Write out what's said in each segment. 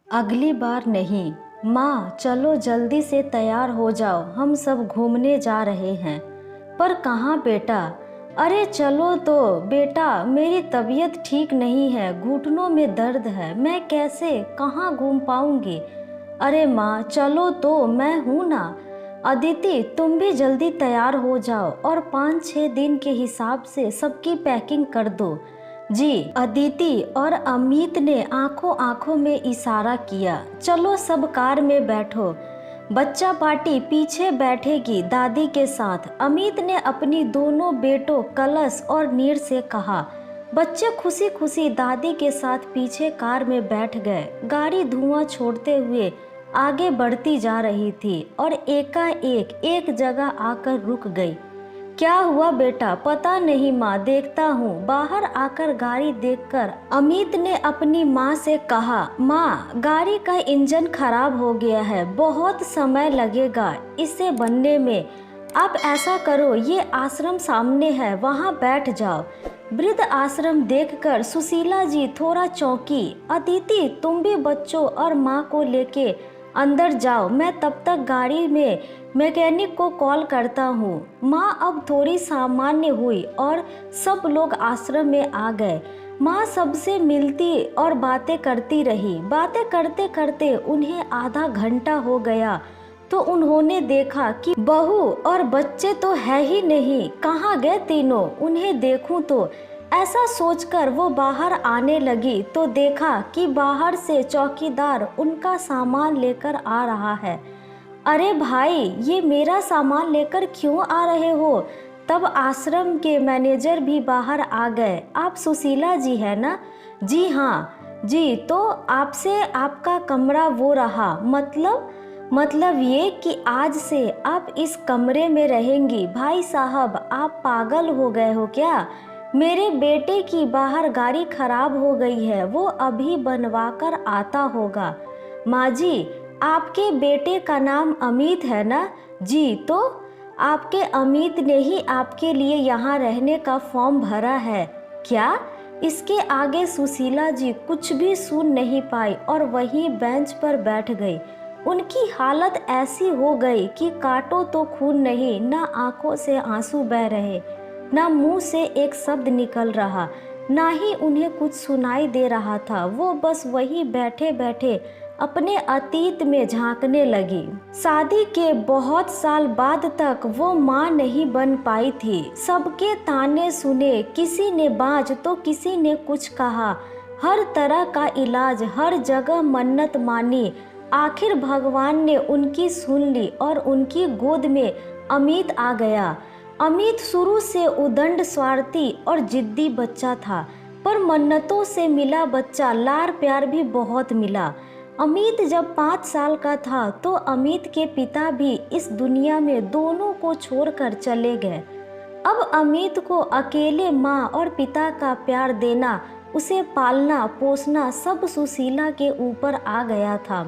अगली बार नहीं। माँ चलो जल्दी से तैयार हो जाओ, हम सब घूमने जा रहे हैं। पर कहाँ बेटा? अरे चलो तो बेटा, मेरी तबीयत ठीक नहीं है, घुटनों में दर्द है, मैं कैसे कहाँ घूम पाऊँगी। अरे माँ चलो तो, मैं हूँ ना। अदिति तुम भी जल्दी तैयार हो जाओ और 5-6 दिन के हिसाब से सबकी पैकिंग कर दो। जी। अदिति और अमित ने आंखों आंखों में इशारा किया। चलो सब कार में बैठो। बच्चा पार्टी पीछे बैठेगी दादी के साथ। अमित ने अपनी दोनों बेटों कलश और नीर से कहा। बच्चे खुशी खुशी दादी के साथ पीछे कार में बैठ गए। गाड़ी धुआं छोड़ते हुए आगे बढ़ती जा रही थी और एकाएक एक जगह आकर रुक गई। क्या हुआ बेटा? पता नहीं माँ, देखता हूँ। बाहर आकर गाड़ी देखकर अमित ने अपनी माँ से कहा, माँ गाड़ी का इंजन खराब हो गया है, बहुत समय लगेगा इसे बनने में। आप ऐसा करो, ये आश्रम सामने है, वहाँ बैठ जाओ। वृद्ध आश्रम देखकर सुशीला जी थोड़ा चौंकी। अदिति तुम भी बच्चों और माँ को लेके अंदर जाओ, मैं तब तक गाड़ी में मैकेनिक को कॉल करता हूँ। माँ अब थोड़ी सामान्य हुई और सब लोग आश्रम में आ गए। माँ सबसे मिलती और बातें करती रही। बातें करते करते उन्हें आधा घंटा हो गया तो उन्होंने देखा कि बहू और बच्चे तो है ही नहीं, कहाँ गए तीनों, उन्हें देखूं तो। ऐसा सोचकर वो बाहर आने लगी तो देखा कि बाहर से चौकीदार उनका सामान लेकर आ रहा है। अरे भाई, ये मेरा सामान लेकर क्यों आ रहे हो? तब आश्रम के मैनेजर भी बाहर आ गए। आप सुशीला जी है ना? जी हाँ जी। तो आपसे आपका कमरा वो रहा, मतलब ये कि आज से आप इस कमरे में रहेंगी। भाई साहब आप पागल हो गए हो क्या? मेरे बेटे की बाहर गाड़ी खराब हो गई है, वो अभी बनवा कर आता होगा। माँ जी आपके बेटे का नाम अमित है ना? जी। तो आपके अमित ने ही आपके लिए यहाँ रहने का फॉर्म भरा है क्या? इसके आगे सुशीला जी कुछ भी सुन नहीं पाई और वहीं बेंच पर बैठ गई। उनकी हालत ऐसी हो गई कि काटो तो खून नहीं, ना आंखों से आंसू बह रहे, ना मुंह से एक शब्द निकल रहा, ना ही उन्हें कुछ सुनाई दे रहा था। वो बस वही बैठे बैठे अपने अतीत में झांकने लगी। शादी के बहुत साल बाद तक वो माँ नहीं बन पाई थी। सबके ताने सुने, किसी ने बाज तो किसी ने कुछ कहा। हर तरह का इलाज, हर जगह मन्नत मानी। आखिर भगवान ने उनकी सुन ली और उनकी गोद में अमित आ गया। अमित शुरू से उदंड, स्वार्थी और जिद्दी बच्चा था, पर मन्नतों से मिला बच्चा लाड़ प्यार भी बहुत मिला। अमित जब 5 साल का था तो अमित के पिता भी इस दुनिया में दोनों को छोड़कर चले गए। अब अमित को अकेले माँ और पिता का प्यार देना, उसे पालना पोसना सब सुशीला के ऊपर आ गया था।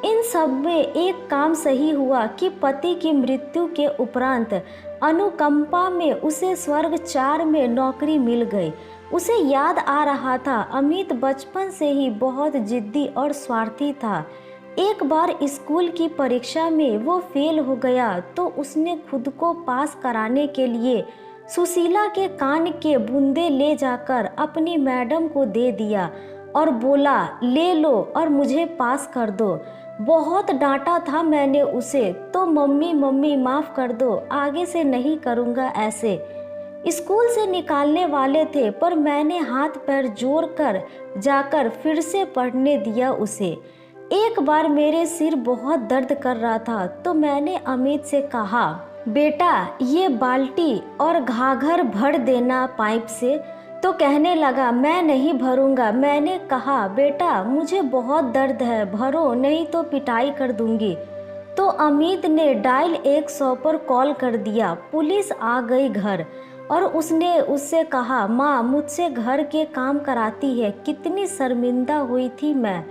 इन सब में एक काम सही हुआ कि पति की मृत्यु के उपरांत अनुकंपा में उसे स्वर्ग 4 में नौकरी मिल गई। उसे याद आ रहा था अमित बचपन से ही बहुत जिद्दी और स्वार्थी था। एक बार स्कूल की परीक्षा में वो फेल हो गया तो उसने खुद को पास कराने के लिए सुशीला के कान के बूंदे ले जाकर अपनी मैडम को दे दिया और बोला, ले लो और मुझे पास कर दो। बहुत डांटा था मैंने उसे, तो मम्मी मम्मी माफ़ कर दो, आगे से नहीं करूँगा ऐसे। स्कूल से निकालने वाले थे पर मैंने हाथ पैर जोड़ कर जाकर फिर से पढ़ने दिया उसे। एक बार मेरे सिर बहुत दर्द कर रहा था तो मैंने अमित से कहा, बेटा ये बाल्टी और घाघर भर देना पाइप से। तो कहने लगा, मैं नहीं भरूंगा। मैंने कहा, बेटा मुझे बहुत दर्द है, भरो नहीं तो पिटाई कर दूंगी। तो अमित ने डायल 100 पर कॉल कर दिया। पुलिस आ गई घर और उसने उससे कहा, माँ मुझसे घर के काम कराती है। कितनी शर्मिंदा हुई थी मैं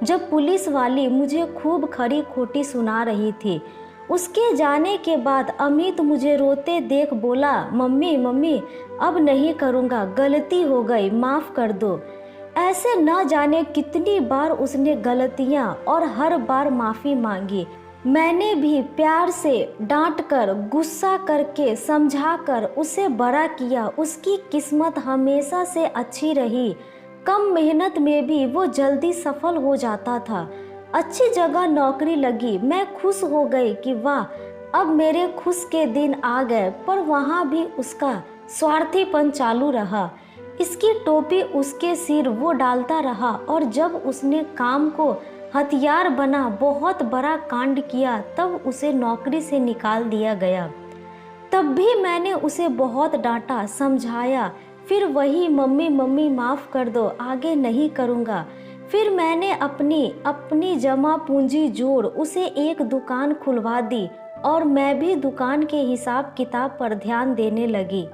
जब पुलिस वाली मुझे खूब खरी खोटी सुना रही थी। उसके जाने के बाद अमित मुझे रोते देख बोला, मम्मी मम्मी अब नहीं करूँगा, गलती हो गई, माफ़ कर दो। ऐसे न जाने कितनी बार उसने गलतियां और हर बार माफ़ी मांगी। मैंने भी प्यार से डांट कर, गुस्सा करके, समझा कर उसे बड़ा किया। उसकी किस्मत हमेशा से अच्छी रही। कम मेहनत में भी वो जल्दी सफल हो जाता था। अच्छी जगह नौकरी लगी। मैं खुश हो गई कि वाह, अब मेरे खुश के दिन आ गए। पर वहाँ भी उसका स्वार्थीपन चालू रहा। इसकी टोपी उसके सिर वो डालता रहा, और जब उसने काम को हथियार बना बहुत बड़ा कांड किया, तब उसे नौकरी से निकाल दिया गया। तब भी मैंने उसे बहुत डांटा, समझाया, फिर वही मम्मी मम्मी माफ़ कर दो, आगे नहीं करूँगा। फिर मैंने अपनी जमा पूंजी जोड़ उसे एक दुकान खुलवा दी, और मैं भी दुकान के हिसाब किताब पर ध्यान देने लगी।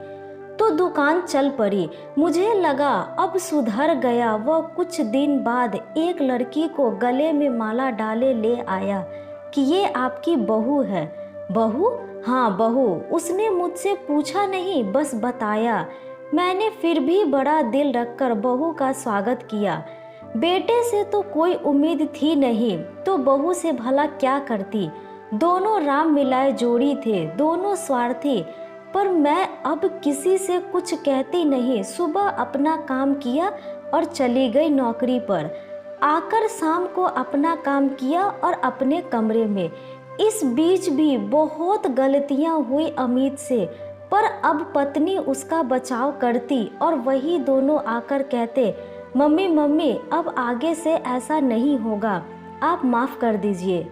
तो दुकान चल पड़ी। मुझे लगा अब सुधर गया। वह कुछ दिन बाद एक लड़की को गले में माला डाले ले आया कि ये आपकी बहू है। बहू? हाँ बहू। उसने मुझसे पूछा नहीं, बस बताया। मैंने फिर भी बड़ा दिल रखकर बहू का स्वागत किया। बेटे से तो कोई उम्मीद थी नहीं, तो बहू से भला क्या करती। दोनों राम मिलाए जोड़ी थे, दोनों स्वार्थी। पर मैं अब किसी से कुछ कहती नहीं। सुबह अपना काम किया और चली गई नौकरी पर। आकर शाम को अपना काम किया और अपने कमरे में। इस बीच भी बहुत गलतियां हुई अमित से, पर अब पत्नी उसका बचाव करती, और वही दोनों आकर कहते, मम्मी मम्मी अब आगे से ऐसा नहीं होगा, आप माफ़ कर दीजिए।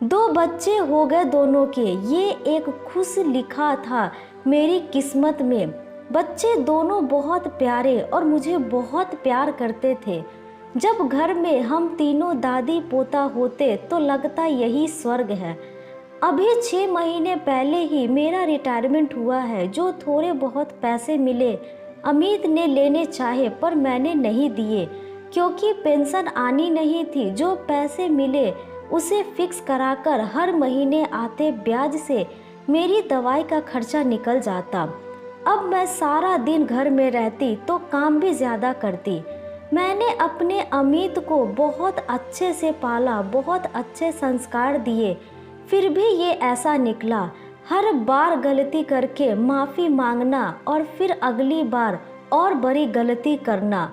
2 बच्चे हो गए दोनों के। ये एक खुश लिखा था मेरी किस्मत में। बच्चे दोनों बहुत प्यारे और मुझे बहुत प्यार करते थे। जब घर में हम तीनों दादी पोता होते तो लगता यही स्वर्ग है। अभी 6 महीने पहले ही मेरा रिटायरमेंट हुआ है। जो थोड़े बहुत पैसे मिले अमित ने लेने चाहे, पर मैंने नहीं दिए, क्योंकि पेंशन आनी नहीं थी। जो पैसे मिले उसे फिक्स कराकर हर महीने आते ब्याज से मेरी दवाई का खर्चा निकल जाता। अब मैं सारा दिन घर में रहती तो काम भी ज़्यादा करती। मैंने अपने अमित को बहुत अच्छे से पाला, बहुत अच्छे संस्कार दिए, फिर भी ये ऐसा निकला। हर बार गलती करके माफ़ी मांगना और फिर अगली बार और बड़ी गलती करना।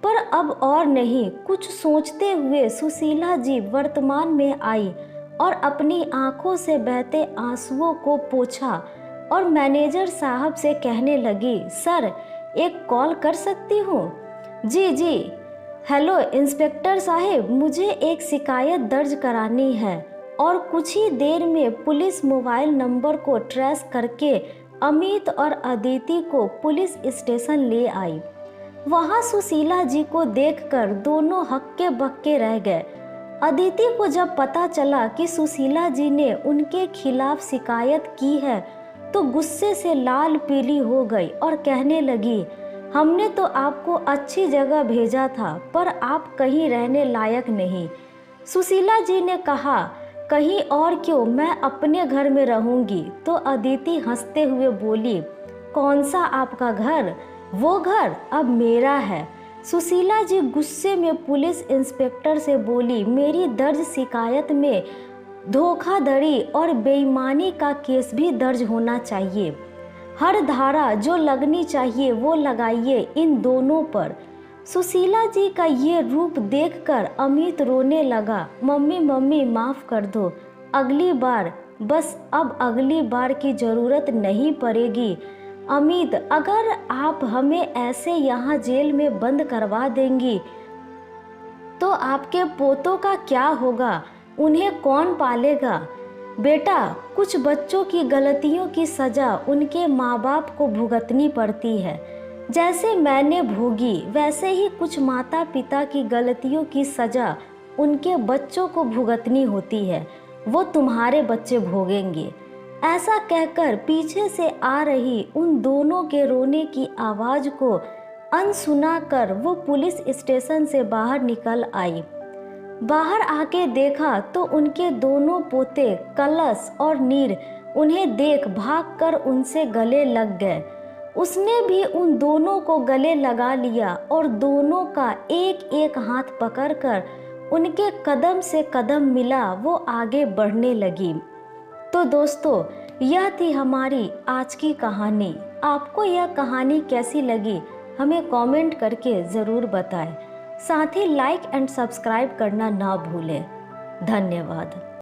पर अब और नहीं। कुछ सोचते हुए सुशीला जी वर्तमान में आई और अपनी आंखों से बहते आंसुओं को पोंछा, और मैनेजर साहब से कहने लगी, सर एक कॉल कर सकती हूँ? जी जी। हेलो इंस्पेक्टर साहब, मुझे एक शिकायत दर्ज करानी है। और कुछ ही देर में पुलिस मोबाइल नंबर को ट्रेस करके अमित और अदिति को पुलिस स्टेशन ले आई। वहाँ सुशीला जी को देखकर दोनों हक्के बक्के रह गए। अदिति को जब पता चला कि सुशीला जी ने उनके खिलाफ शिकायत की है, तो गुस्से से लाल पीली हो गई और कहने लगी, हमने तो आपको अच्छी जगह भेजा था, पर आप कहीं रहने लायक नहीं। सुशीला जी ने कहा, कहीं और क्यों, मैं अपने घर में रहूंगी। तो अदिति हंसते हुए बोली, कौन सा आपका घर? वो घर अब मेरा है। सुशीला जी गुस्से में पुलिस इंस्पेक्टर से बोली, मेरी दर्ज शिकायत में धोखाधड़ी और बेईमानी का केस भी दर्ज होना चाहिए। हर धारा जो लगनी चाहिए वो लगाइए इन दोनों पर। सुशीला जी का ये रूप देखकर अमित रोने लगा। मम्मी मम्मी माफ़ कर दो, अगली बार, बस अब अगली बार की ज़रूरत नहीं पड़ेगी। अमित, अगर आप हमें ऐसे यहाँ जेल में बंद करवा देंगी तो आपके पोतों का क्या होगा? उन्हें कौन पालेगा? बेटा, कुछ बच्चों की गलतियों की सज़ा उनके माँ बाप को भुगतनी पड़ती है। जैसे मैंने भोगी, वैसे ही कुछ माता पिता की गलतियों की सज़ा उनके बच्चों को भुगतनी होती है। वो तुम्हारे बच्चे भोगेंगे। ऐसा कहकर पीछे से आ रही उन दोनों के रोने की आवाज़ को अनसुना कर वो पुलिस स्टेशन से बाहर निकल आई। बाहर आके देखा तो उनके दोनों पोते कलश और नीर उन्हें देख भागकर उनसे गले लग गए। उसने भी उन दोनों को गले लगा लिया और दोनों का एक एक हाथ पकड़कर उनके कदम से कदम मिला वो आगे बढ़ने लगी। तो दोस्तों, यह थी हमारी आज की कहानी। आपको यह कहानी कैसी लगी हमें कमेंट करके ज़रूर बताएं। साथ ही लाइक एंड सब्सक्राइब करना ना भूलें। धन्यवाद।